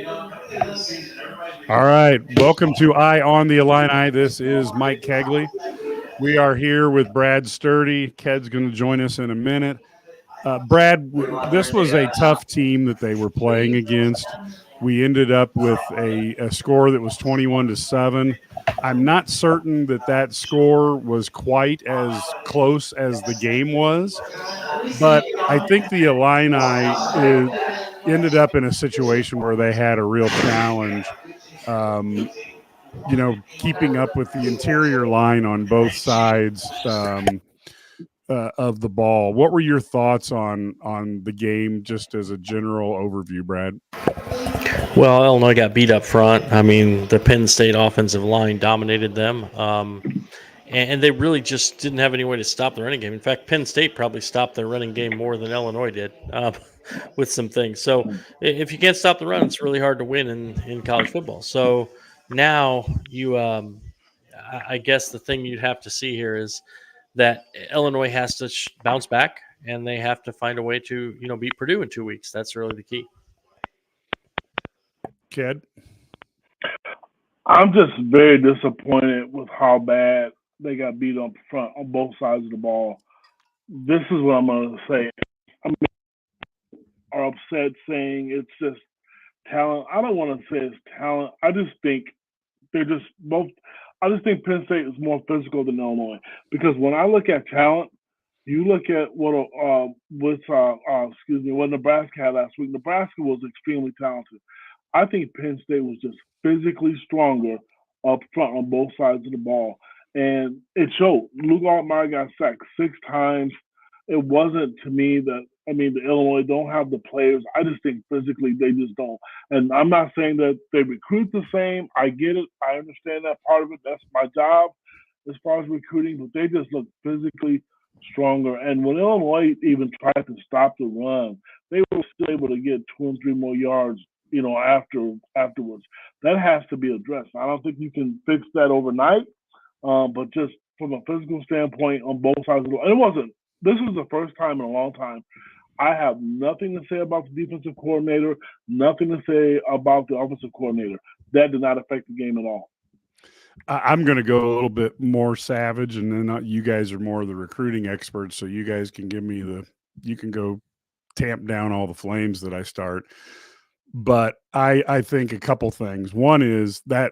All right. Welcome to Eye on the Illini. This is Mike Kegley. We are here with Brad Sturdy. Ked's going to join us in a minute. Brad, this was a tough team that they were playing against. We ended up with a score that was 21-7. I'm not certain that score was quite as close as the game was, but I think the Illini ended up in a situation where they had a real challenge. Um, keeping up with the interior line on both sides of the ball. What were your thoughts on the game, just as a general overview, Brad? Well, Illinois got beat up front. I mean, the Penn State offensive line dominated them, and they really just didn't have any way to stop the running game. In fact, Penn State probably stopped their running game more than Illinois did with some things. So if you can't stop the run, it's really hard to win in college football. So now I guess the thing you'd have to see here is that Illinois has to bounce back, and they have to find a way to beat Purdue in 2 weeks. That's really the key. Ked? I'm just very disappointed with how bad they got beat up front on both sides of the ball. This is what I'm going to say. I mean, are upset saying it's just talent. I don't want to say it's talent. I just think they're just both. I just think Penn State is more physical than Illinois because when I look at talent, you look at what Nebraska had last week. Nebraska was extremely talented. I think Penn State was just physically stronger up front on both sides of the ball. And it showed. Luke Altmaier got sacked 6 times. It wasn't to me that, the Illinois don't have the players. I just think physically they just don't. And I'm not saying that they recruit the same. I get it. I understand that part of it. That's my job as far as recruiting. But they just look physically stronger. And when Illinois even tried to stop the run, they were still able to get 2 and 3 more yards afterwards. That has to be addressed. I don't think you can fix that overnight, but just from a physical standpoint on both sides of the ball. This was the first time in a long time. I have nothing to say about the defensive coordinator, nothing to say about the offensive coordinator. That did not affect the game at all. I'm going to go a little bit more savage, and then you guys are more of the recruiting experts, so you guys can you can go tamp down all the flames that I start. But I think a couple things. One is that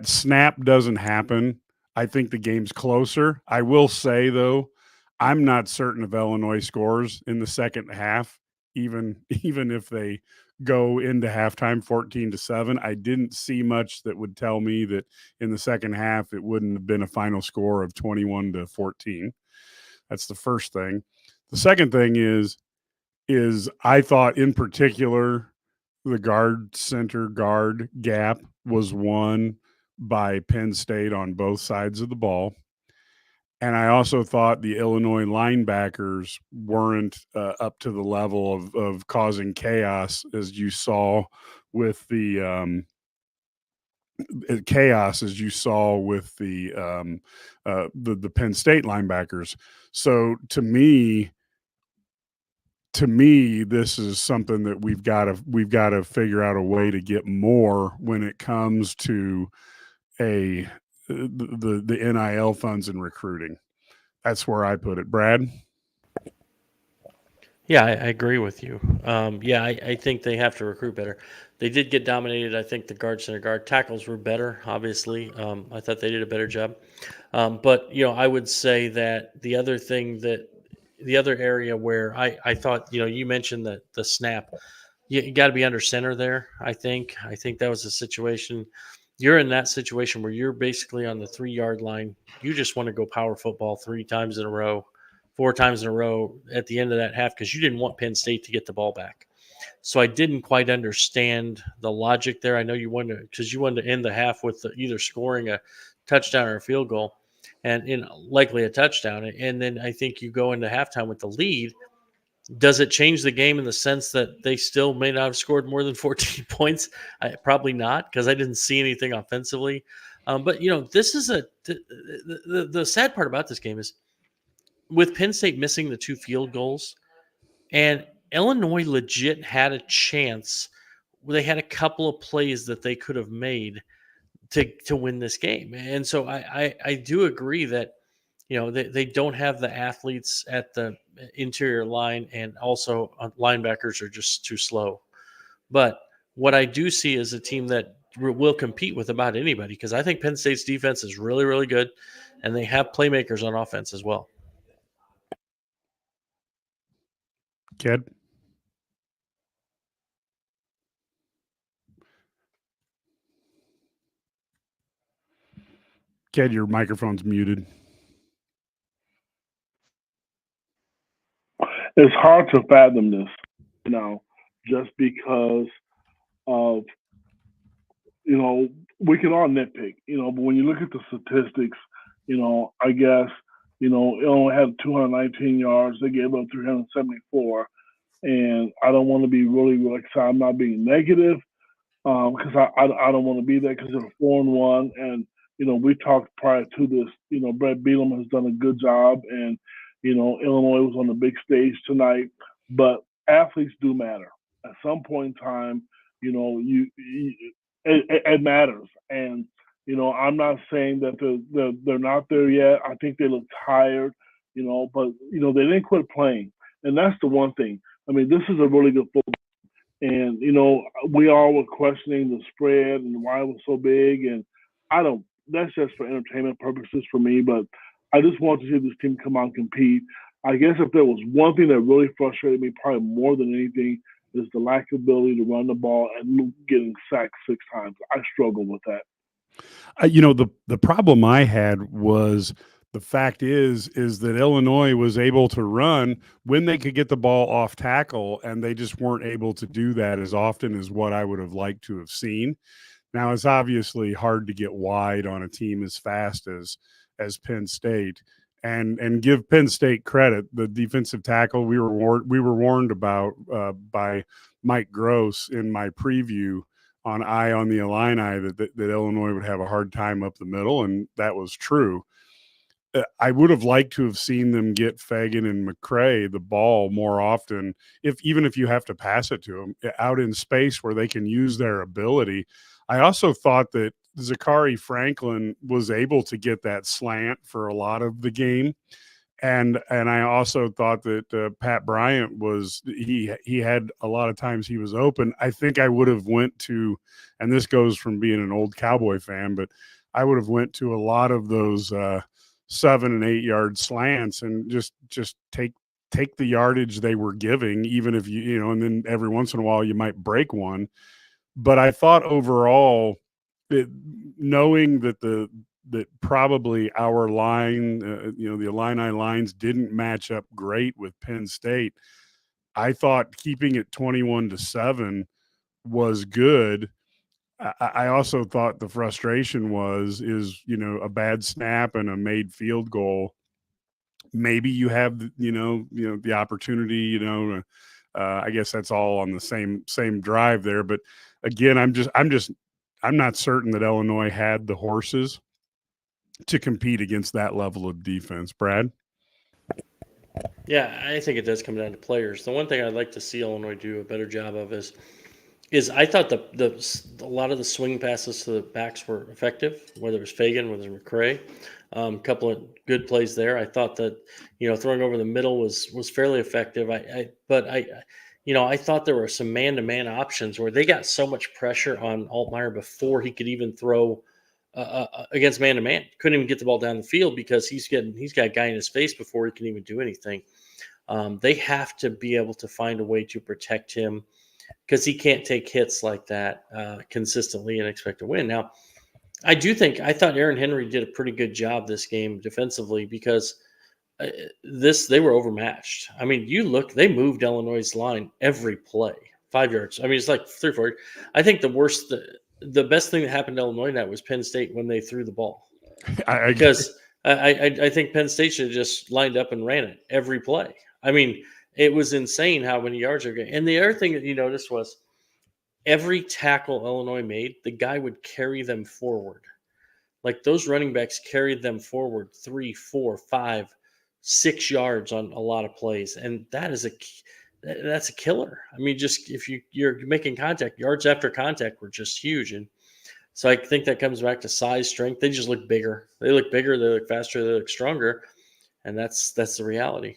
snap doesn't happen. I think the game's closer. I will say, though, I'm not certain if Illinois scores in the second half, even if they go into halftime 14-7. I didn't see much that would tell me that in the second half it wouldn't have been a final score of 21-14. That's the first thing. The second thing is I thought in particular the center guard gap was won by Penn State on both sides of the ball. And I also thought the Illinois linebackers weren't up to the level of causing chaos, as you saw with the Penn State linebackers. So to me, this is something that we've got to figure out a way to get more when it comes to the NIL funds and recruiting. That's where I put it. Brad? Yeah, I agree with you. I think they have to recruit better. They did get dominated. I think the guard, center guard tackles were better, obviously. I thought they did a better job. But I would say that the other area where I thought, you mentioned the snap. You got to be under center there, I think. I think that was a situation. You're in that situation where you're basically on the 3-yard line. You just want to go power football 3 times in a row, 4 times in a row at the end of that half because you didn't want Penn State to get the ball back. So I didn't quite understand the logic there. I know you wanted to end the half with either scoring a touchdown or a field goal, and likely a touchdown. And then I think you go into halftime with the lead. Does it change the game in the sense that they still may not have scored more than 14 points? Probably not, because I didn't see anything offensively. But this is the sad part about this game is with Penn State missing the 2 field goals, and Illinois legit had a chance they had a couple of plays that they could have made to win this game. And so I do agree that, they don't have the athletes at the interior line, and also linebackers are just too slow. But what I do see is a team that will compete with about anybody, because I think Penn State's defense is really, really good, and they have playmakers on offense as well. Kid? Kid, your microphone's muted. It's hard to fathom this, just because of, we can all nitpick, but when you look at the statistics, I guess, it only had 219 yards. They gave up 374. And I don't want to be really excited. I'm not being negative, because I don't want to be there, because they're 4-1. And, we talked prior to this, Brett Bielema has done a good job. And, Illinois was on the big stage tonight. But athletes do matter. At some point in time, it matters. And, I'm not saying that they're not there yet. I think they look tired, but, they didn't quit playing. And that's the one thing. I mean, this is a really good football. And, we all were questioning the spread and why it was so big. And that's just for entertainment purposes for me. But I just want to see this team come out and compete. I guess if there was one thing that really frustrated me, probably more than anything, is the lack of ability to run the ball and getting sacked 6 times. I struggle with that. The problem I had was, the fact is that Illinois was able to run when they could get the ball off tackle, and they just weren't able to do that as often as what I would have liked to have seen. Now, it's obviously hard to get wide on a team as fast as Penn State, and give Penn State credit. The defensive tackle we were warned about by Mike Gross in my preview on Eye on the Illini that Illinois would have a hard time up the middle, and that was true. I would have liked to have seen them get Fagan and McCray the ball more often, even if you have to pass it to them out in space where they can use their ability. I also thought that Zachary Franklin was able to get that slant for a lot of the game. And I also thought that Pat Bryant he had a lot of times he was open. I think I would have went to, and this goes from being an old Cowboy fan, but I would have went to a lot of those 7 and 8 yard slants and just take the yardage they were giving, even if and then every once in a while you might break one. But I thought overall, knowing that probably our line, the Illini lines didn't match up great with Penn State, I thought keeping it 21-7 was good. I also thought the frustration is a bad snap and a made field goal. Maybe you have the opportunity, I guess that's all on the same drive there. But again, I'm not certain that Illinois had the horses to compete against that level of defense. Brad? Yeah, I think it does come down to players. The one thing I'd like to see Illinois do a better job of is I thought a lot of the swing passes to the backs were effective, whether it was Fagan, whether it was McCray. A couple of good plays there. I thought that throwing over the middle was fairly effective. But I thought there were some man-to-man options where they got so much pressure on Altmaier before he could even throw against man-to-man. Couldn't even get the ball down the field because he's got a guy in his face before he can even do anything. They have to be able to find a way to protect him, because he can't take hits like that consistently and expect to win. Now, I thought Aaron Henry did a pretty good job this game defensively, because they were overmatched. I mean, they moved Illinois' line every play, 5 yards. I mean, it's like 3 or 4. I think the best thing that happened to Illinois that was Penn State when they threw the ball. Because I think Penn State should have just lined up and ran it every play. I mean, it was insane how many yards they're getting. And the other thing that you noticed was every tackle Illinois made, the guy would carry them forward. Like, those running backs carried them forward 3, 4, 5, 6 yards on a lot of plays. And that is that's a killer. I mean, just if you're making contact, yards after contact were just huge. And so I think that comes back to size, strength. They just look bigger. They look bigger. They look faster. They look stronger. And that's the reality.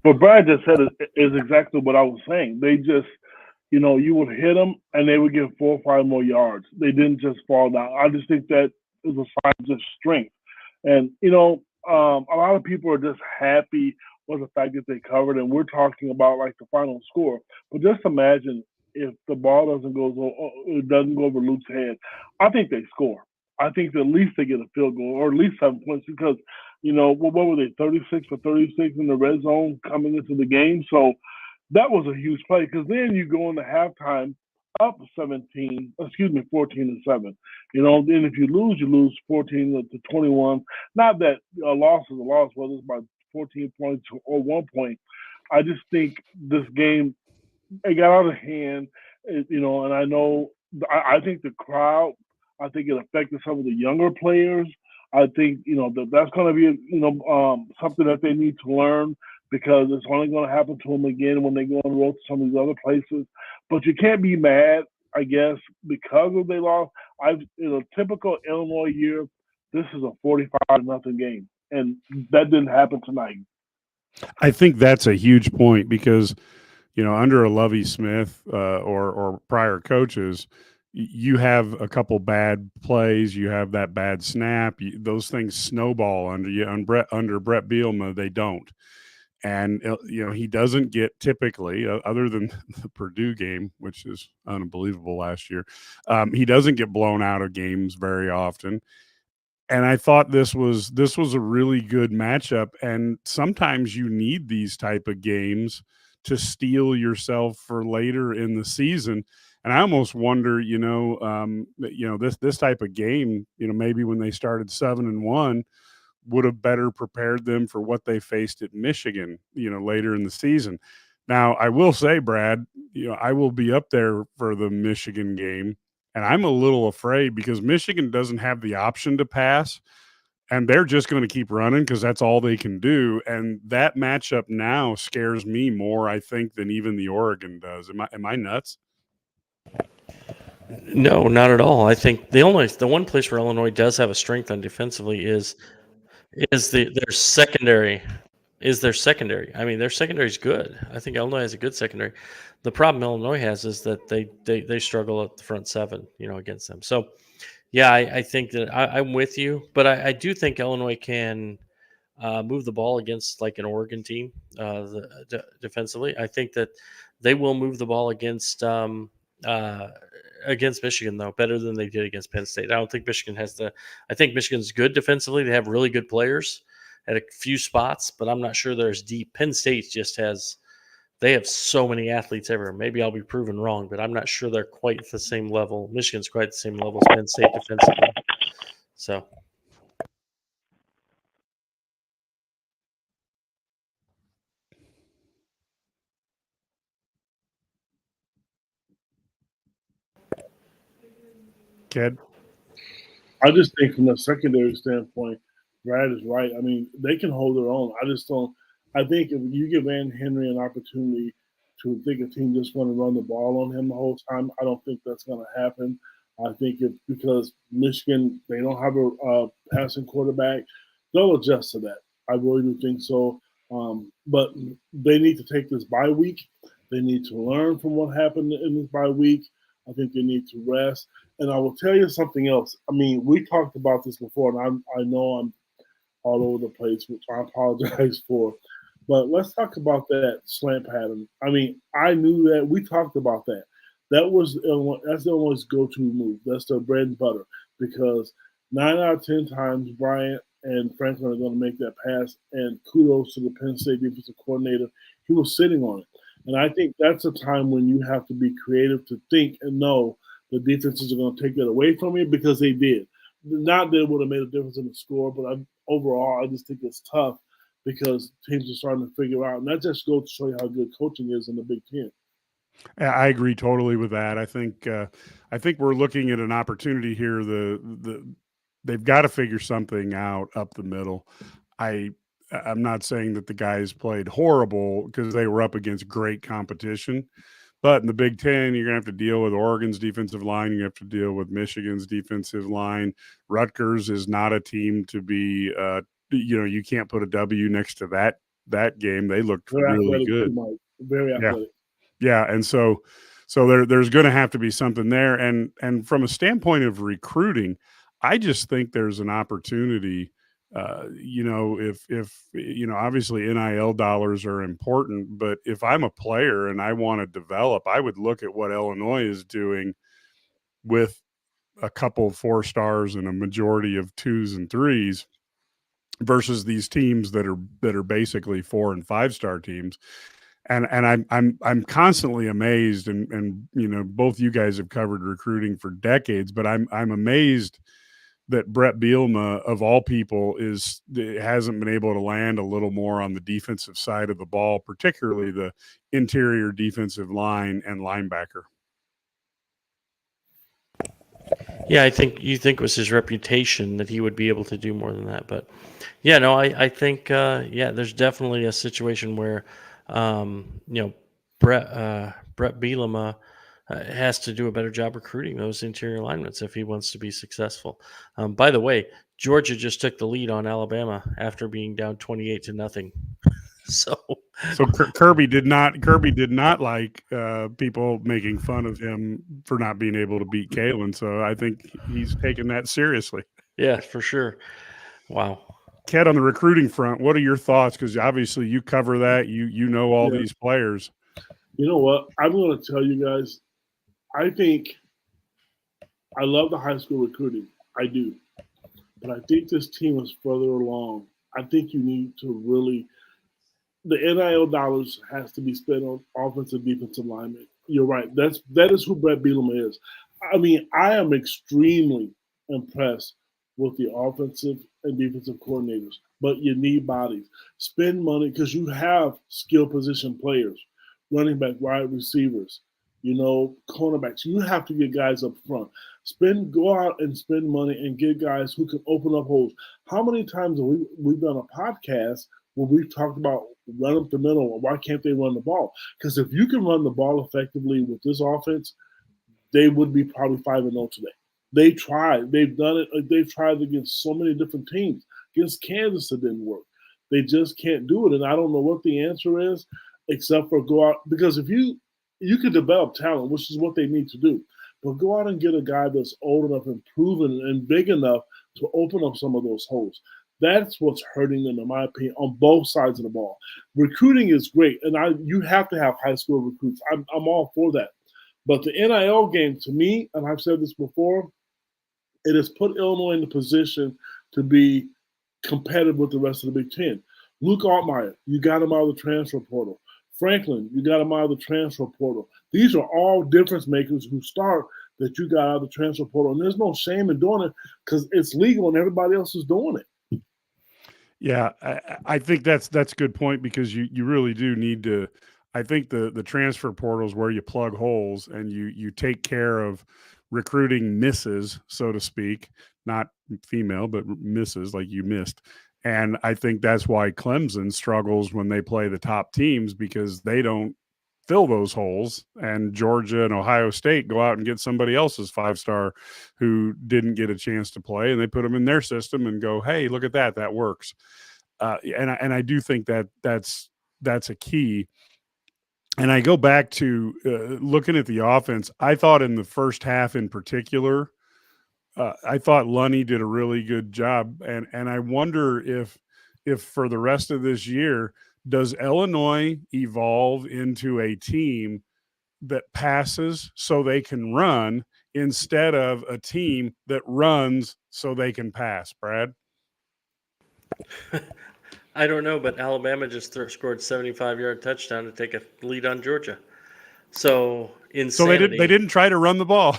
What Brad just said is exactly what I was saying. They just, you would hit them and they would get 4 or 5 more yards. They didn't just fall down. I just think that is a sign of just strength. And, a lot of people are just happy with the fact that they covered, and we're talking about like the final score. But just imagine if the ball doesn't go over Luke's head. I think they score. I think that at least they get a field goal or at least 7 points because, what were they, 36 for 36 in the red zone coming into the game? So that was a huge play because then you go into halftime up 14-7. Then if you lose 14 to 21. Not that a loss is a loss, whether it's by 14 points or 1 point. I just think this game, it got out of hand, and I think the crowd, I think it affected some of the younger players. I think, that's going to be, something that they need to learn because it's only going to happen to them again when they go on the road to some of these other places. But you can't be mad, I guess, because of they lost. In a typical Illinois year, this is a 45-0 game, and that didn't happen tonight. I think that's a huge point because, under a Lovie Smith or prior coaches, you have a couple bad plays, you have that bad snap, those things snowball under you. Under Brett Bielema, they don't. And, he doesn't get typically, other than the Purdue game, which is unbelievable last year, he doesn't get blown out of games very often. And I thought this was a really good matchup. And sometimes you need these type of games to steel yourself for later in the season. And I almost wonder, this type of game, maybe when they started 7-1 would have better prepared them for what they faced at Michigan, later in the season. Now, I will say, Brad, I will be up there for the Michigan game. And I'm a little afraid because Michigan doesn't have the option to pass, and they're just going to keep running because that's all they can do. And that matchup now scares me more, I think, than even the Oregon does. Am I nuts? No, not at all. I think the one place where Illinois does have a strength on defensively is their secondary. Their secondary. I mean, their secondary is good. I think Illinois has a good secondary. The problem Illinois has is that they struggle at the front seven, against them. So, yeah, I think that I'm with you, but I do think Illinois can move the ball against like an Oregon team defensively. I think that they will move the ball against Michigan, though, better than they did against Penn State. I don't think Michigan has I think Michigan's good defensively. They have really good players at a few spots, but I'm not sure they're as deep. Penn State just they have so many athletes everywhere. Maybe I'll be proven wrong, but I'm not sure they're quite the same level. Michigan's quite the same level as Penn State defensively. So. Ked? I just think from a secondary standpoint, Brad is right. I mean, they can hold their own. I just don't. I think if you give Van Henry an opportunity to think a team just want to run the ball on him the whole time, I don't think that's going to happen. I think it's because Michigan, they don't have a passing quarterback. They'll adjust to that. I really do think so. But they need to take this bye week. They need to learn from what happened in this bye week. I think they need to rest. And I will tell you something else. I mean, we talked about this before, and I know I'm all over the place, which I apologize for. But let's talk about that slant pattern. I mean, I knew that. We talked about that. That's Illinois' go-to move. That's their bread and butter because 9 out of 10 times Bryant and Franklin are going to make that pass. And kudos to the Penn State defensive coordinator. He was sitting on it. And I think that's a time when you have to be creative to think and know the defenses are going to take that away from you because they did. Not that it would have made a difference in the score, but overall, I just think it's tough because teams are starting to figure out. And that just goes to show you how good coaching is in the Big Ten. I agree totally with that. I think we're looking at an opportunity here. They've got to figure something out up the middle. I'm not saying that the guys played horrible because they were up against great competition. But in the Big Ten, you're going to have to deal with Oregon's defensive line. You have to deal with Michigan's defensive line. Rutgers is not a team to be, you can't put a W next to that game. They looked Very really athletic good. too, Mike. Very Yeah. athletic. Yeah, and so there's going to have to be something there, and from a standpoint of recruiting, I just think there's an opportunity. If obviously NIL dollars are important, but if I'm a player and I want to develop, I would look at what Illinois is doing with a couple of 4 stars and a majority of 2s and 3s versus these teams that are basically 4 and 5-star teams. And I'm constantly amazed, and both you guys have covered recruiting for decades, but I'm amazed that Brett Bielema, of all people, hasn't been able to land a little more on the defensive side of the ball, particularly the interior defensive line and linebacker. Yeah, I think it was his reputation that he would be able to do more than that. But yeah, no, I think there's definitely a situation where Brett Bielema has to do a better job recruiting those interior linemen if he wants to be successful. By the way, Georgia just took the lead on Alabama after being down 28-0. So Kirby did not like people making fun of him for not being able to beat Kalen. So I think he's taken that seriously. Yeah, for sure. Wow. Ted, on the recruiting front, what are your thoughts? Because obviously you cover that. You know all these players. You know what? I'm going to tell you guys, I think I love the high school recruiting. I do. But I think this team is further along. I think you need to really – the NIL dollars has to be spent on offensive, defensive linemen. You're right. That is who Brett Bielema is. I mean, I am extremely impressed with the offensive and defensive coordinators, but you need bodies. Spend money because you have skill position players, running back, wide receivers, cornerbacks. You have to get guys up front. Go out and spend money and get guys who can open up holes. How many times have we've done a podcast where we've talked about run up the middle, or why can't they run the ball? Because if you can run the ball effectively with this offense, they would be probably 5-0 today. They tried. They've done it. They've tried against so many different teams. Against Kansas, it didn't work. They just can't do it. And I don't know what the answer is, except for go out. Because if you can develop talent, which is what they need to do, but go out and get a guy that's old enough and proven and big enough to open up some of those holes. That's what's hurting them, in my opinion, on both sides of the ball. Recruiting is great, and you have to have high school recruits. I'm all for that. But the NIL game, to me, and I've said this before, it has put Illinois in the position to be competitive with the rest of the Big Ten. Luke Altmaier, you got him out of the transfer portal. Franklin, you got him out of the transfer portal. These are all difference makers who start that you got out of the transfer portal. And there's no shame in doing it because it's legal and everybody else is doing it. Yeah, I think that's a good point because you really do need to. I think the transfer portal is where you plug holes and you take care of recruiting misses, so to speak, not female, but misses like you missed. And I think that's why Clemson struggles when they play the top teams because they don't fill those holes. And Georgia and Ohio State go out and get somebody else's 5-star who didn't get a chance to play, and they put them in their system and go, hey, look at that. That works. And I do think that's a key. And I go back to looking at the offense. I thought in the first half in particular, I thought Lunny did a really good job. And I wonder if for the rest of this year, does Illinois evolve into a team that passes so they can run instead of a team that runs so they can pass, Brad? I don't know, but Alabama just scored 75-yard touchdown to take a lead on Georgia. So insanity. So they didn't try to run the ball.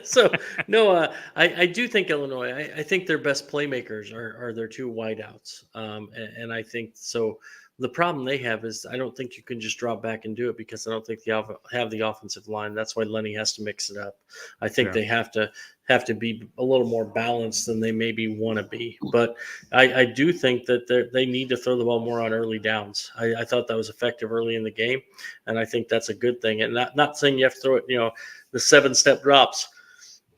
So no, I do think Illinois. I think their best playmakers are their two wideouts, and I think so. The problem they have is I don't think you can just drop back and do it because I don't think they have the offensive line. That's why Lenny has to mix it up. I think they have to be a little more balanced than they maybe want to be. But I do think that they need to throw the ball more on early downs. I thought that was effective early in the game, and I think that's a good thing. And not saying you have to throw it, the 7-step drops,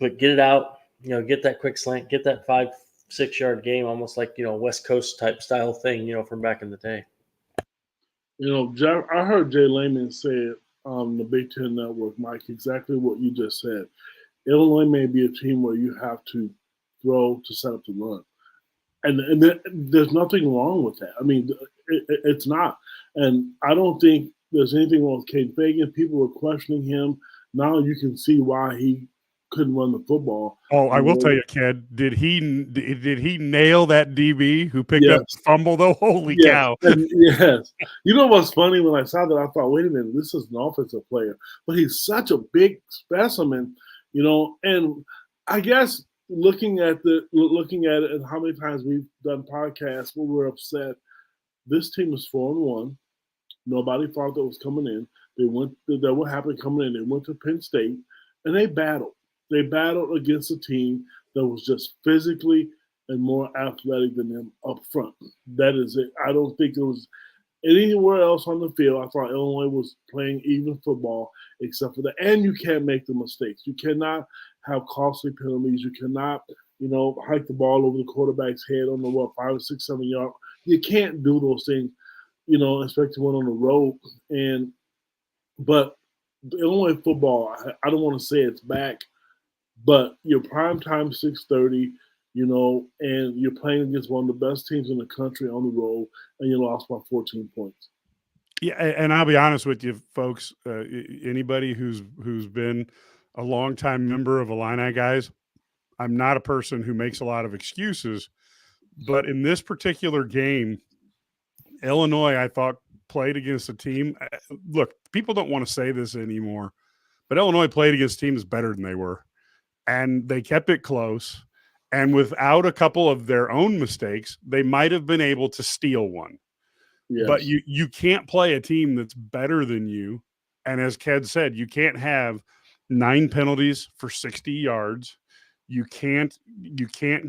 but get it out, get that quick slant, get that 5-6 yard game, almost like, West Coast type style thing, from back in the day. Jeff, I heard Jay Lehman say it on the Big Ten Network, Mike, exactly what you just said. Illinois may be a team where you have to throw to set up the run. And there's nothing wrong with that. I mean, it's not. And I don't think there's anything wrong with Cade Fagan. People were questioning him. Now you can see why he couldn't run the football. Oh, I will tell you, Ked, did he nail that DB who picked up the fumble though? Holy cow. Yes. You know what's funny? When I saw that, I thought, wait a minute, this is an offensive player. But he's such a big specimen, and I guess looking at it and how many times we've done podcasts where we're upset, this team is 4-1. Nobody thought that was coming in. That what happened coming in. They went to Penn State and they battled. They battled against a team that was just physically and more athletic than them up front. That is it. I don't think there was anywhere else on the field. I thought Illinois was playing even football except for that. And you can't make the mistakes. You cannot have costly penalties. You cannot, hike the ball over the quarterback's head on the 5 or 6, 7 yard. You can't do those things, especially when on the road. But Illinois football, I don't want to say it's back, but your prime time 6:30, and you're playing against one of the best teams in the country on the road, and you lost by 14 points. Yeah, and I'll be honest with you, folks. Anybody who's been a longtime member of IlliniGuys, I'm not a person who makes a lot of excuses, but in this particular game, Illinois, I thought, played against a team. Look, people don't want to say this anymore, but Illinois played against teams better than they were, and they kept it close. And without a couple of their own mistakes, they might have been able to steal one. Yes. But you can't play a team that's better than you. And as Ked said, you can't have 9 penalties for 60 yards. You can't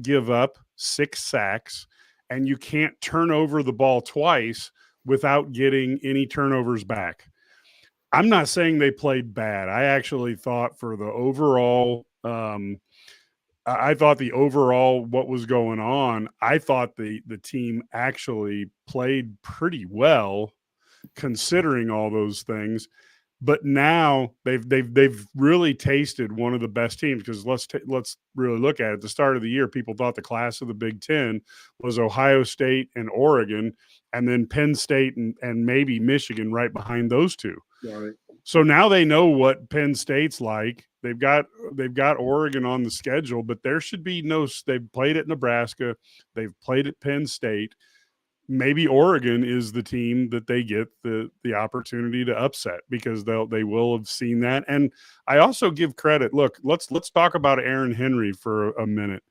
give up 6 sacks, and you can't turn over the ball twice without getting any turnovers back. I'm not saying they played bad. I actually thought for the overall what was going on, I thought the team actually played pretty well considering all those things. But now they've really tasted one of the best teams, because let's really look at it. At the start of the year, people thought the class of the Big Ten was Ohio State and Oregon, and then Penn State and maybe Michigan right behind those two. Right. So now they know what Penn State's like. They've got Oregon on the schedule, but there should be they've played at Nebraska. They've played at Penn State. Maybe Oregon is the team that they get the opportunity to upset, because they will have seen that. And I also give credit. Look, let's talk about Aaron Henry for a minute.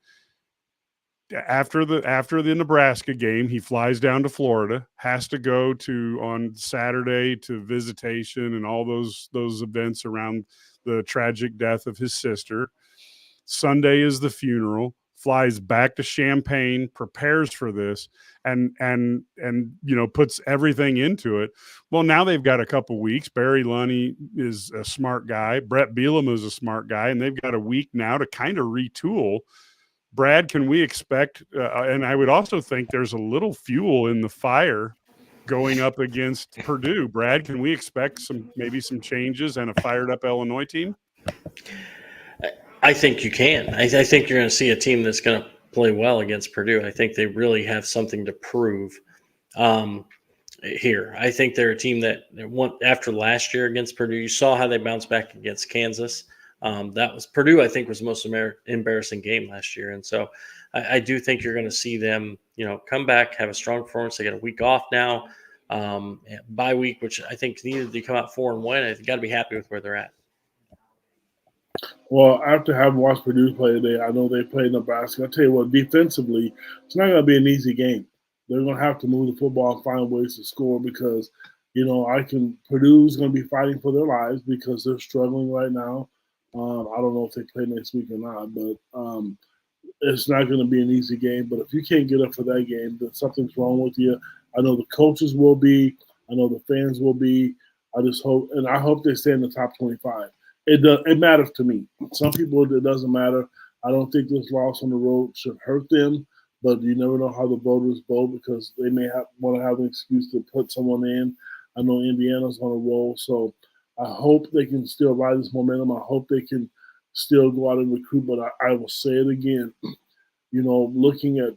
After the Nebraska game, he flies down to Florida, has to go on Saturday to visitation and all those events around the tragic death of his sister. Sunday is the funeral. Flies back to Champaign, prepares for this, and puts everything into it. Well, now they've got a couple weeks. Barry Lunny is a smart guy. Brett Bielema is a smart guy, and they've got a week now to kind of retool. Brad, can we expect? And I would also think there's a little fuel in the fire going up against Purdue. Brad, can we expect maybe some changes and a fired up Illinois team? I think you can. I think you're going to see a team that's going to play well against Purdue. I think they really have something to prove here. I think they're a team that after last year against Purdue, you saw how they bounced back against Kansas. That was Purdue, I think, was the most embarrassing game last year. And so I do think you're going to see them, come back, have a strong performance. They got a week off now, bye week, which I think needed to come out 4-1. They've got to be happy with where they're at. Well, after having watched Purdue play today, I know they played Nebraska. I'll tell you what, defensively, it's not going to be an easy game. they're going to have to move the football and find ways to score because, Purdue's going to be fighting for their lives because they're struggling right now. I don't know if they play next week or not, but it's not going to be an easy game. But if you can't get up for that game, then something's wrong with you. I know the coaches will be. I know the fans will be. I just hope, and I hope they stay in the top 25. It matters to me. Some people, it doesn't matter. I don't think this loss on the road should hurt them, but you never know how the voters vote because they may want to have an excuse to put someone in. I know Indiana's on a roll, so I hope they can still ride this momentum. I hope they can still go out and recruit, but I will say it again. Looking at,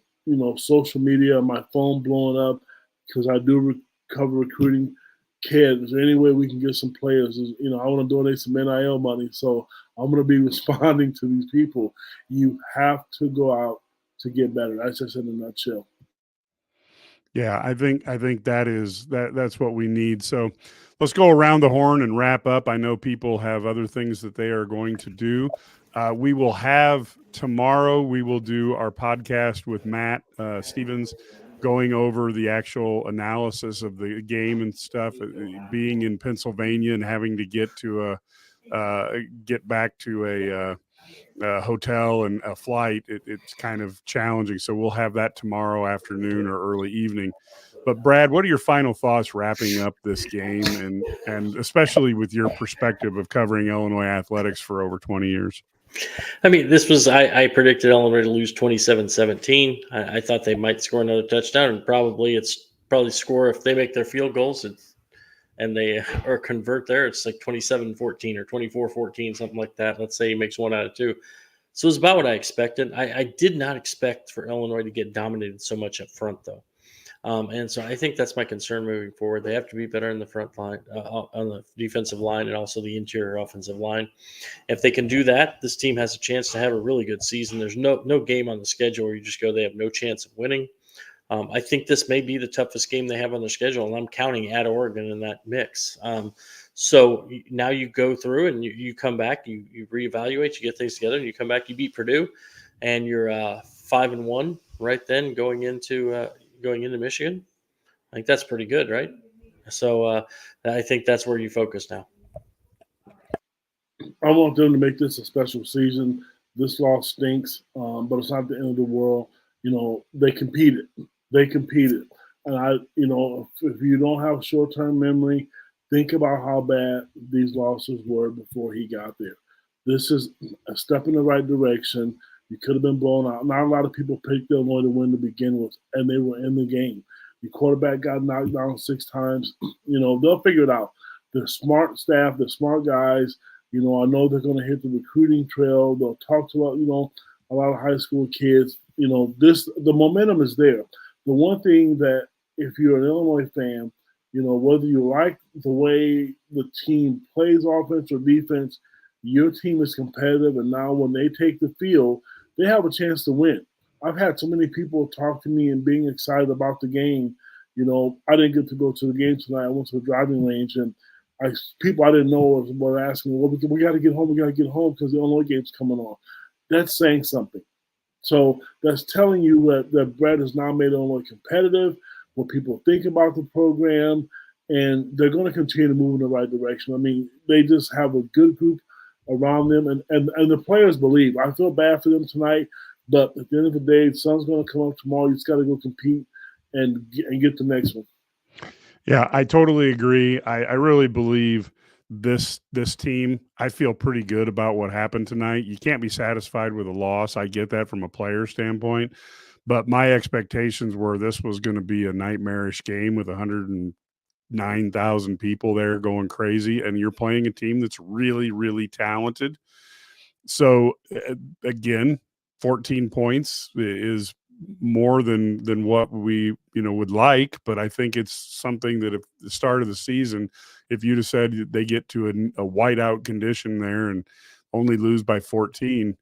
social media, my phone blowing up because I do cover recruiting. Kid, is there any way we can get some players? I want to donate some NIL money, so I'm going to be responding to these people. You have to go out to get better. That's just in a nutshell. Yeah, I think that's what we need. So let's go around the horn and wrap up. I know people have other things that they are going to do. We will have tomorrow, we will do our podcast with Matt Stevens going over the actual analysis of the game and stuff, being in Pennsylvania and having to get back to a hotel and a flight. It's kind of challenging. So we'll have that tomorrow afternoon or early evening. But Brad, what are your final thoughts wrapping up this game and especially with your perspective of covering Illinois athletics for over 20 years? I mean, I predicted Illinois to lose 27-17. I thought they might score another touchdown, and probably score if they make their field goals and they or convert there. It's like 27-14 or 24-14, something like that. Let's say he makes 1 out of 2. So it's about what I expected. I did not expect for Illinois to get dominated so much up front, though. And so I think that's my concern moving forward. They have to be better in the front line, on the defensive line, and also the interior offensive line. If they can do that, this team has a chance to have a really good season. There's no game on the schedule where you just go, they have no chance of winning. I think this may be the toughest game they have on their schedule, and I'm counting at Oregon in that mix. So now you go through and you come back, you reevaluate, you get things together, and you come back, you beat Purdue, and you're 5-1 right then going into Michigan. I think that's pretty good, right? So I think that's where you focus now. I want them to make this a special season. This loss stinks, but it's not the end of the world. They competed. And if you don't have short-term memory, think about how bad these losses were before he got there. This is a step in the right direction. You could have been blown out. Not a lot of people picked Illinois to win to begin with, and they were in the game. The quarterback got knocked down 6 times. They'll figure it out. They're smart staff. They're smart guys. I know they're going to hit the recruiting trail. They'll talk to a lot of high school kids. The momentum is there. The one thing that if you're an Illinois fan, whether you like the way the team plays offense or defense, your team is competitive. And now when they take the field, they have a chance to win. I've had so many people talk to me and being excited about the game. I didn't get to go to the game tonight. I went to the driving range, and people I didn't know were asking, well, we got to get home. We got to get home because the Illinois game's coming on. That's saying something. So that's telling you that Brett has now made Illinois competitive, what people think about the program, and they're going to continue to move in the right direction. I mean, they just have a good group around them, and the players believe. I feel bad for them tonight, but at the end of the day, the sun's going to come up tomorrow. You just got to go compete and get the next one. Yeah, I totally agree. I really believe this team, I feel pretty good about what happened tonight. You can't be satisfied with a loss. I get that from a player standpoint, but my expectations were this was going to be a nightmarish game with 109,000 people there going crazy, and you're playing a team that's really, really talented. So again, 14 points is more than what we would like, but I think it's something that at the start of the season, if you'd have said they get to a whiteout condition there and only lose by 14,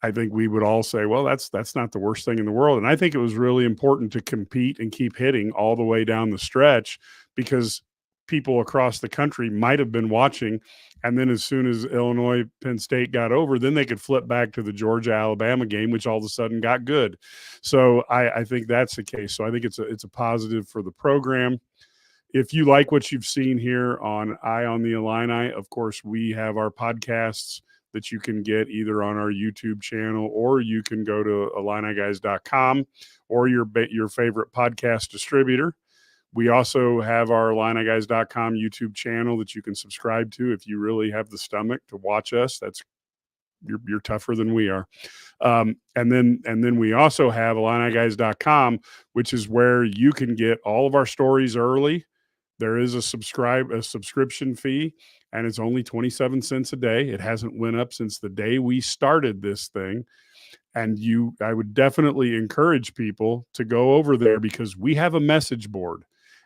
I think we would all say, well, that's not the worst thing in the world. And I think it was really important to compete and keep hitting all the way down the stretch because people across the country might have been watching. And then as soon as Illinois, Penn State got over, then they could flip back to the Georgia, Alabama game, which all of a sudden got good. So I think that's the case. So I think it's a positive for the program. If you like what you've seen here on Eye on the Illini, of course, we have our podcasts that you can get either on our YouTube channel, or you can go to IlliniGuys.com or your favorite podcast distributor. We also have our IlliniGuys.com YouTube channel that you can subscribe to if you really have the stomach to watch us. You're tougher than we are. And then we also have IlliniGuys.com, which is where you can get all of our stories early. There is a subscription fee, and it's only 27 cents a day. It hasn't went up since the day we started this thing. And I would definitely encourage people to go over there, because we have a message board,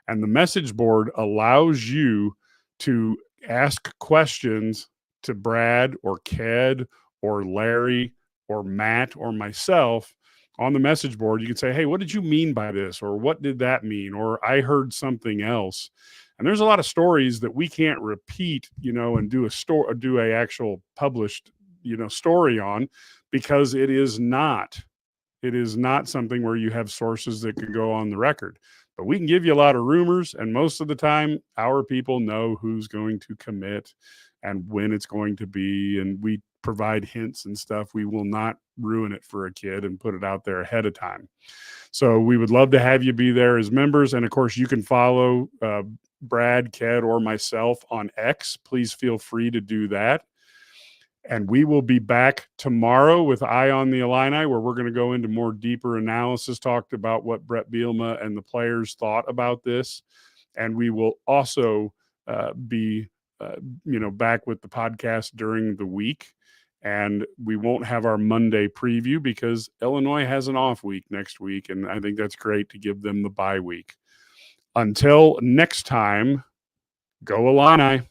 and the message board allows you to ask questions to Brad or Ked or Larry or Matt or myself on the message board. You can say, hey, what did you mean by this? Or what did that mean? Or I heard something else. And there's a lot of stories that we can't repeat, and do a actual published, story on, because it is not something where you have sources that can go on the record. But we can give you a lot of rumors, and most of the time our people know who's going to commit and when it's going to be, and we provide hints and stuff. We will not ruin it for a kid and put it out there ahead of time. So we would love to have you be there as members. And of course, you can follow Brad, Ked, or myself on X. Please feel free to do that. And we will be back tomorrow with Eye on the Illini, where we're going to go into more deeper analysis, talked about what Brett Bielema and the players thought about this. And we will also be back with the podcast during the week. And we won't have our Monday preview because Illinois has an off week next week. And I think that's great to give them the bye week. Until next time, go Illini.